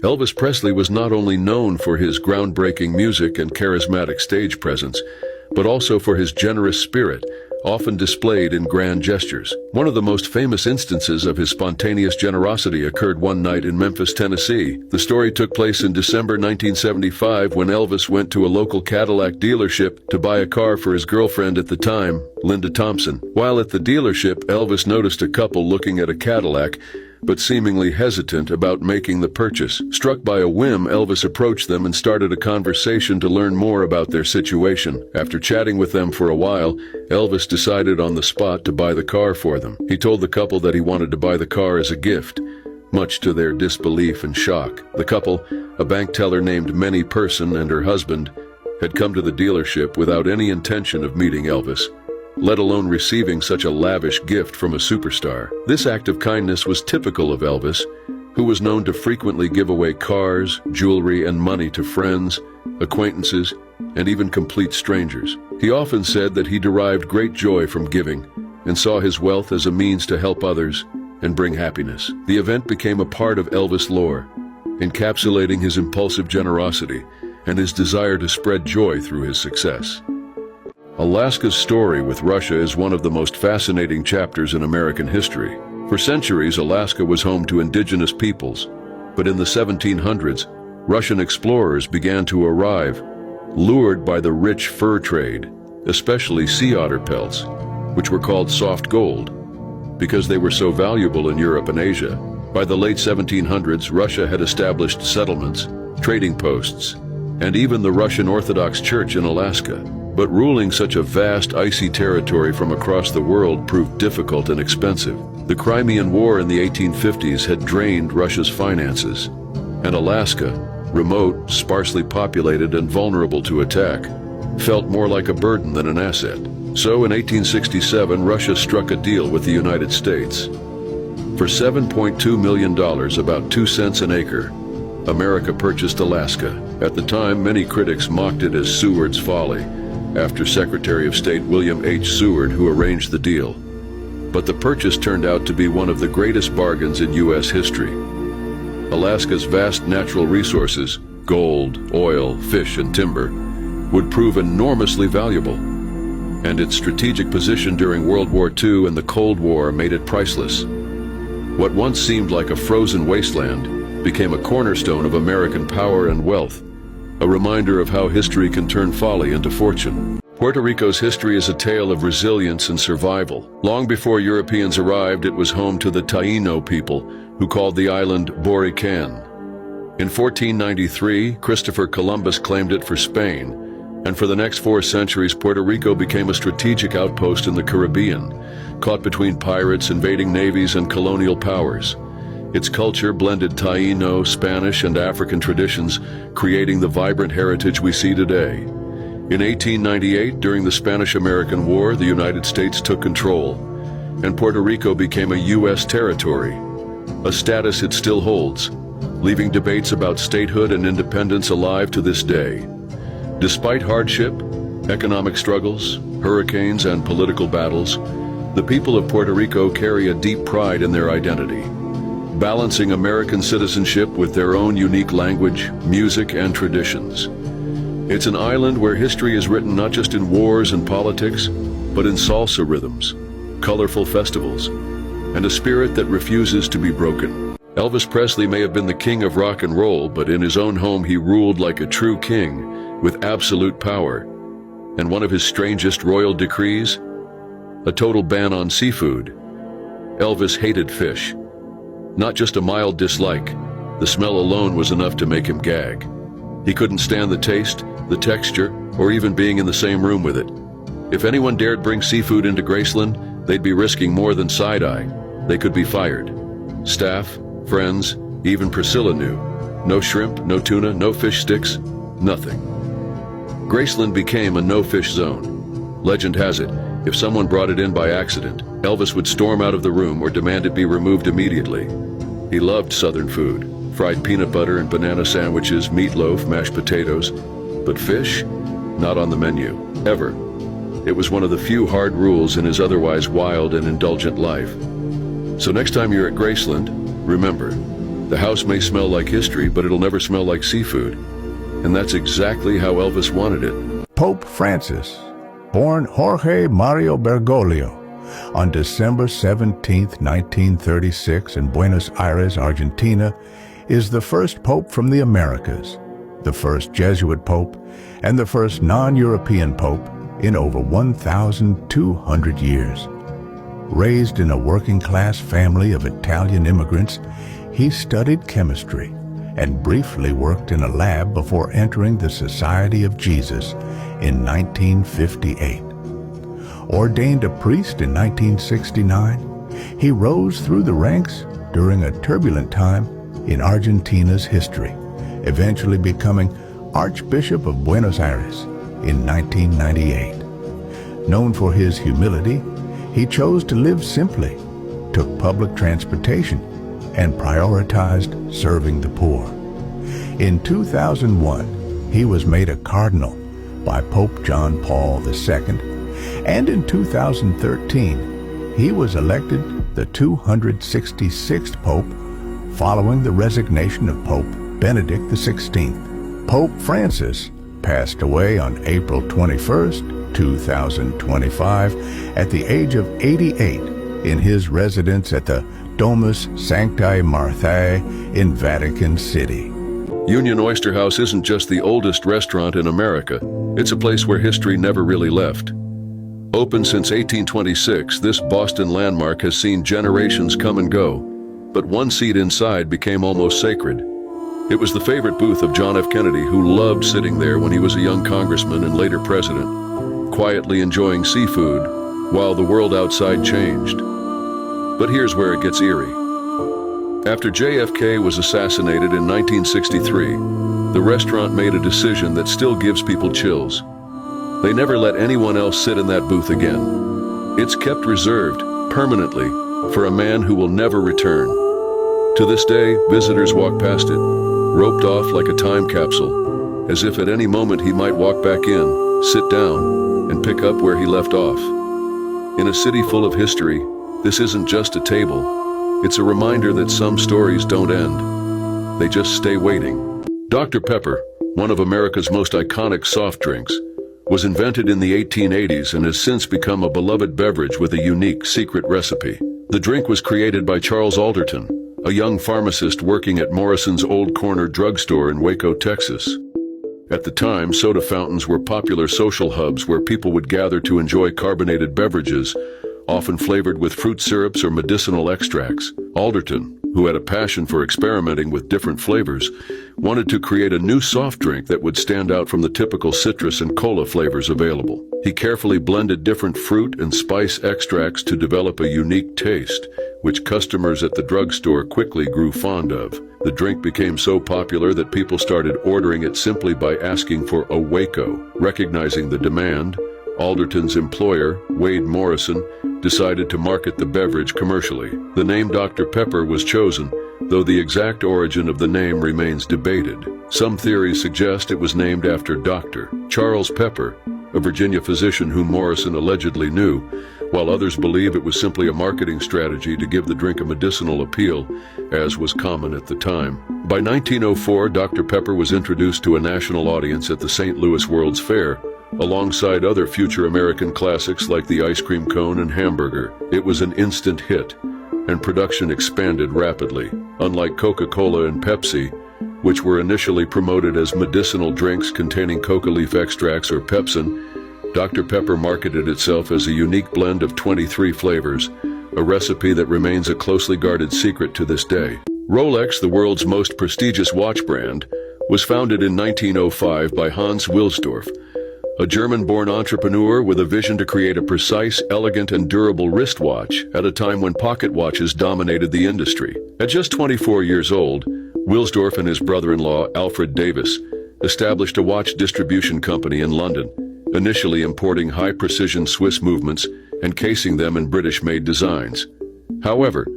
Elvis Presley was not only known for his groundbreaking music and charismatic stage presence, but also for his generous spirit, often displayed in grand gestures. One of the most famous instances of his spontaneous generosity occurred one night in Memphis, Tennessee. The story took place in December 1975 when Elvis went to a local Cadillac dealership to buy a car for his girlfriend at the time, Linda Thompson. While at the dealership, Elvis noticed a couple looking at a Cadillac, but seemingly hesitant about making the purchase. Struck by a whim, Elvis approached them and started a conversation to learn more about their situation. After chatting with them for a while, Elvis decided on the spot to buy the car for them. He told the couple that he wanted to buy the car as a gift, much to their disbelief and shock. The couple, a bank teller named Minnie Person and her husband, had come to the dealership without any intention of meeting Elvis, let alone receiving such a lavish gift from a superstar. This act of kindness was typical of Elvis, who was known to frequently give away cars, jewelry, and money to friends, acquaintances, and even complete strangers. He often said that he derived great joy from giving and saw his wealth as a means to help others and bring happiness. The event became a part of Elvis lore, encapsulating his impulsive generosity and his desire to spread joy through his success. Alaska's story with Russia is one of the most fascinating chapters in American history. For centuries, Alaska was home to indigenous peoples, but in the 1700s, Russian explorers began to arrive, lured by the rich fur trade, especially sea otter pelts, which were called soft gold, because they were so valuable in Europe and Asia. By the late 1700s, Russia had established settlements, trading posts, and even the Russian Orthodox Church in Alaska. But ruling such a vast, icy territory from across the world proved difficult and expensive. The Crimean War in the 1850s had drained Russia's finances, and Alaska, remote, sparsely populated, and vulnerable to attack, felt more like a burden than an asset. So in 1867, Russia struck a deal with the United States. For $7.2 million, about 2 cents an acre, America purchased Alaska. At the time, many critics mocked it as Seward's folly, after Secretary of State William H. Seward, who arranged the deal. But the purchase turned out to be one of the greatest bargains in U.S. history. Alaska's vast natural resources, gold, oil, fish, and timber, would prove enormously valuable, and its strategic position during World War II and the Cold War made it priceless. What once seemed like a frozen wasteland became a cornerstone of American power and wealth, a reminder of how history can turn folly into fortune. Puerto Rico's history is a tale of resilience and survival. Long before Europeans arrived, it was home to the Taíno people, who called the island Borican. In 1493, Christopher Columbus claimed it for Spain, and for the next 4 centuries, Puerto Rico became a strategic outpost in the Caribbean, caught between pirates, invading navies, and colonial powers. Its culture blended Taíno, Spanish, and African traditions, creating the vibrant heritage we see today. In 1898, during the Spanish-American War, the United States took control, and Puerto Rico became a U.S. territory, a status it still holds, leaving debates about statehood and independence alive to this day. Despite hardship, economic struggles, hurricanes, and political battles, the people of Puerto Rico carry a deep pride in their identity, balancing American citizenship with their own unique language, music, and traditions. It's an island where history is written not just in wars and politics, but in salsa rhythms, colorful festivals, and a spirit that refuses to be broken. Elvis Presley may have been the king of rock and roll, but in his own home he ruled like a true king, with absolute power. And one of his strangest royal decrees? A total ban on seafood. Elvis hated fish. Not just a mild dislike, the smell alone was enough to make him gag. He couldn't stand the taste, the texture, or even being in the same room with it. If anyone dared bring seafood into Graceland, they'd be risking more than side-eye. They could be fired. Staff, friends, even Priscilla knew. No shrimp, no tuna, no fish sticks, nothing. Graceland became a no-fish zone. Legend has it, if someone brought it in by accident, Elvis would storm out of the room or demand it be removed immediately. He loved Southern food, fried peanut butter and banana sandwiches, meatloaf, mashed potatoes, but fish? Not on the menu, ever. It was one of the few hard rules in his otherwise wild and indulgent life. So next time you're at Graceland, remember, The house may smell like history, but it'll never smell like seafood. And that's exactly how Elvis wanted it. Pope Francis, born Jorge Mario Bergoglio on December 17, 1936 in Buenos Aires, Argentina, is the first pope from the Americas, the first Jesuit pope, and the first non-European pope in over 1,200 years. Raised in a working-class family of Italian immigrants, he studied chemistry and briefly worked in a lab before entering the Society of Jesus in 1958. Ordained a priest in 1969, he rose through the ranks during a turbulent time in Argentina's history, eventually becoming Archbishop of Buenos Aires in 1998. Known for his humility, he chose to live simply, took public transportation, and prioritized serving the poor. In 2001, he was made a cardinal by Pope John Paul II, and in 2013, he was elected the 266th Pope following the resignation of Pope Benedict XVI. Pope Francis passed away on April 21, 2025, at the age of 88 in his residence at the Domus Sancti Marthae in Vatican City. Union Oyster House isn't just the oldest restaurant in America. It's a place where history never really left. Open since 1826, this Boston landmark has seen generations come and go, but one seat inside became almost sacred. It was the favorite booth of John F. Kennedy, who loved sitting there when he was a young congressman and later president, quietly enjoying seafood while the world outside changed. But here's where it gets eerie. After JFK was assassinated in 1963, the restaurant made a decision that still gives people chills. They never let anyone else sit in that booth again. It's kept reserved, permanently, for a man who will never return. To this day, visitors walk past it, roped off like a time capsule, as if at any moment he might walk back in, sit down, and pick up where he left off. In a city full of history, this isn't just a table. It's a reminder that some stories don't end. They just stay waiting. Dr. Pepper, one of America's most iconic soft drinks, was invented in the 1880s and has since become a beloved beverage with a unique secret recipe. The drink was created by Charles Alderton, a young pharmacist working at Morrison's Old Corner drugstore in Waco, Texas. At the time, soda fountains were popular social hubs where people would gather to enjoy carbonated beverages, often flavored with fruit syrups or medicinal extracts. Alderton, who had a passion for experimenting with different flavors, wanted to create a new soft drink that would stand out from the typical citrus and cola flavors available. He carefully blended different fruit and spice extracts to develop a unique taste, which customers at the drugstore quickly grew fond of. The drink became so popular that people started ordering it simply by asking for a Waco. Recognizing the demand, Alderton's employer, Wade Morrison, decided to market the beverage commercially. The name Dr. Pepper was chosen, though the exact origin of the name remains debated. Some theories suggest it was named after Dr. Charles Pepper, a Virginia physician whom Morrison allegedly knew, while others believe it was simply a marketing strategy to give the drink a medicinal appeal, as was common at the time. By 1904, Dr. Pepper was introduced to a national audience at the St. Louis World's Fair, alongside other future American classics like the ice cream cone and hamburger. It was an instant hit, and production expanded rapidly. Unlike Coca-Cola and Pepsi, which were initially promoted as medicinal drinks containing coca leaf extracts or pepsin, Dr. Pepper marketed itself as a unique blend of 23 flavors, a recipe that remains a closely guarded secret to this day. Rolex, the world's most prestigious watch brand, was founded in 1905 by Hans Wilsdorf, a German-born entrepreneur with a vision to create a precise, elegant, and durable wristwatch at a time when pocket watches dominated the industry. At just 24 years old, Wilsdorf and his brother-in-law, Alfred Davis, established a watch distribution company in London, initially importing high-precision Swiss movements and casing them in British-made designs. However,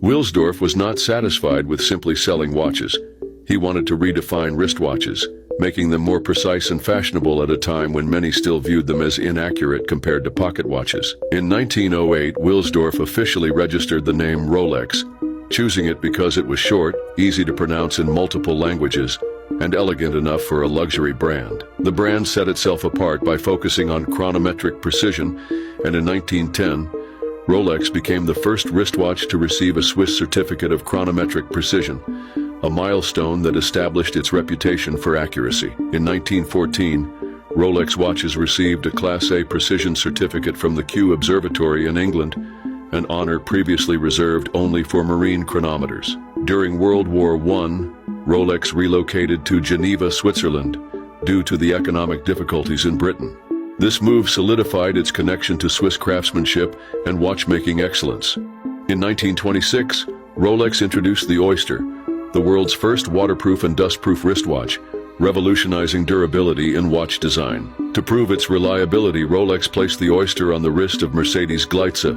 Wilsdorf was not satisfied with simply selling watches. He wanted to redefine wristwatches, making them more precise and fashionable at a time when many still viewed them as inaccurate compared to pocket watches. In 1908, Wilsdorf officially registered the name Rolex, choosing it because it was short, easy to pronounce in multiple languages, and elegant enough for a luxury brand. The brand set itself apart by focusing on chronometric precision, and in 1910, Rolex became the first wristwatch to receive a Swiss certificate of chronometric precision, a milestone that established its reputation for accuracy. In 1914, Rolex watches received a Class A precision certificate from the Kew Observatory in England, an honor previously reserved only for marine chronometers. During World War I, Rolex relocated to Geneva, Switzerland, due to the economic difficulties in Britain. This move solidified its connection to Swiss craftsmanship and watchmaking excellence. In 1926, Rolex introduced the Oyster, the world's first waterproof and dustproof wristwatch, revolutionizing durability in watch design. To prove its reliability, Rolex placed the Oyster on the wrist of Mercedes Gleitze,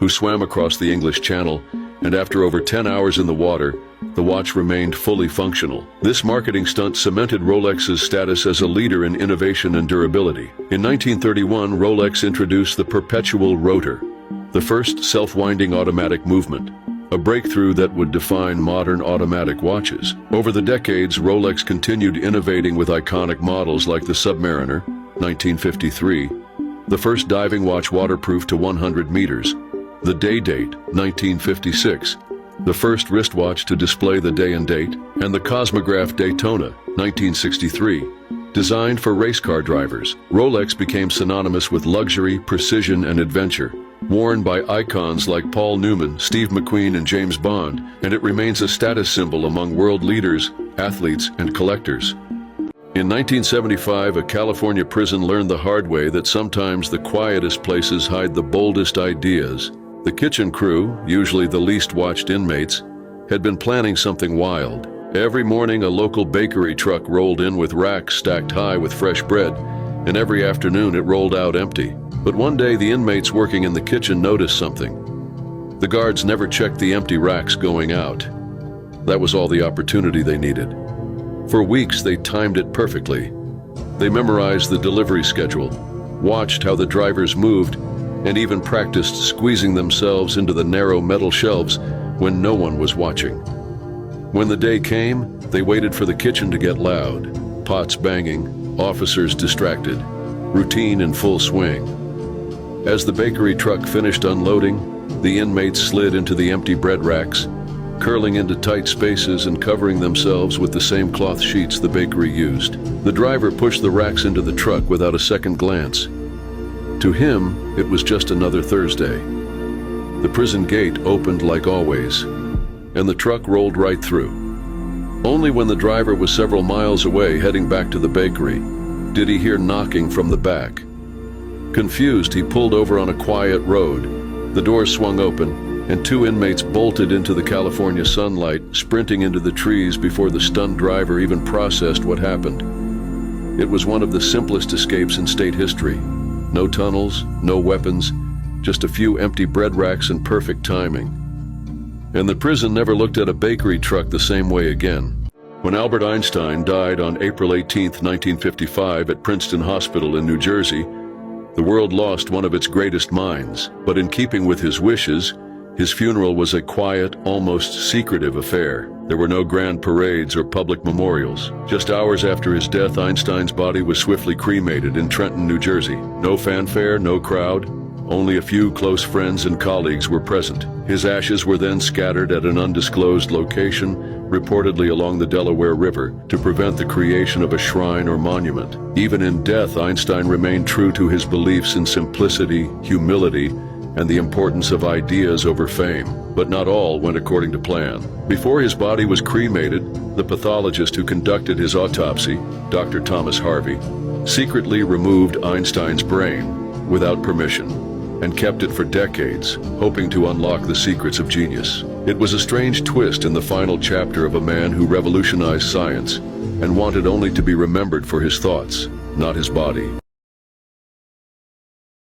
who swam across the English Channel, and after over 10 hours in the water, the watch remained fully functional. This marketing stunt cemented Rolex's status as a leader in innovation and durability. In 1931, Rolex introduced the Perpetual Rotor, the first self-winding automatic movement, a breakthrough that would define modern automatic watches. Over the decades, Rolex continued innovating with iconic models like the Submariner, 1953, the first diving watch waterproof to 100 meters, the Day-Date, 1956, the first wristwatch to display the day and date, and the Cosmograph Daytona, 1963. Designed for race car drivers, Rolex became synonymous with luxury, precision, and adventure, worn by icons like Paul Newman, Steve McQueen, and James Bond, and it remains a status symbol among world leaders, athletes, and collectors. In 1975, a California prison learned the hard way that sometimes the quietest places hide the boldest ideas. The kitchen crew, usually the least watched inmates, had been planning something wild. Every morning, a local bakery truck rolled in with racks stacked high with fresh bread, and every afternoon it rolled out empty. But one day, the inmates working in the kitchen noticed something. The guards never checked the empty racks going out. That was all the opportunity they needed. For weeks, they timed it perfectly. They memorized the delivery schedule, watched how the drivers moved, and even practiced squeezing themselves into the narrow metal shelves when no one was watching. When the day came, they waited for the kitchen to get loud, pots banging, officers distracted, routine in full swing. As the bakery truck finished unloading, the inmates slid into the empty bread racks, curling into tight spaces and covering themselves with the same cloth sheets the bakery used. The driver pushed the racks into the truck without a second glance. To him, it was just another Thursday. The prison gate opened like always, and the truck rolled right through. Only when the driver was several miles away heading back to the bakery did he hear knocking from the back. Confused, he pulled over on a quiet road. The doors swung open, and two inmates bolted into the California sunlight, sprinting into the trees before the stunned driver even processed what happened. It was one of the simplest escapes in state history. No tunnels, no weapons, just a few empty bread racks and perfect timing. And the prison never looked at a bakery truck the same way again. When Albert Einstein died on April 18, 1955 at Princeton Hospital in New Jersey, the world lost one of its greatest minds. But in keeping with his wishes, his funeral was a quiet, almost secretive affair. There were no grand parades or public memorials. Just hours after his death, Einstein's body was swiftly cremated in Trenton, New Jersey. No fanfare, no crowd. Only a few close friends and colleagues were present. His ashes were then scattered at an undisclosed location, reportedly along the Delaware River, to prevent the creation of a shrine or monument. Even in death, Einstein remained true to his beliefs in simplicity, humility, and the importance of ideas over fame. But not all went according to plan. Before his body was cremated, the pathologist who conducted his autopsy, Dr. Thomas Harvey, secretly removed Einstein's brain without permission and kept it for decades, hoping to unlock the secrets of genius. It was a strange twist in the final chapter of a man who revolutionized science and wanted only to be remembered for his thoughts, not his body.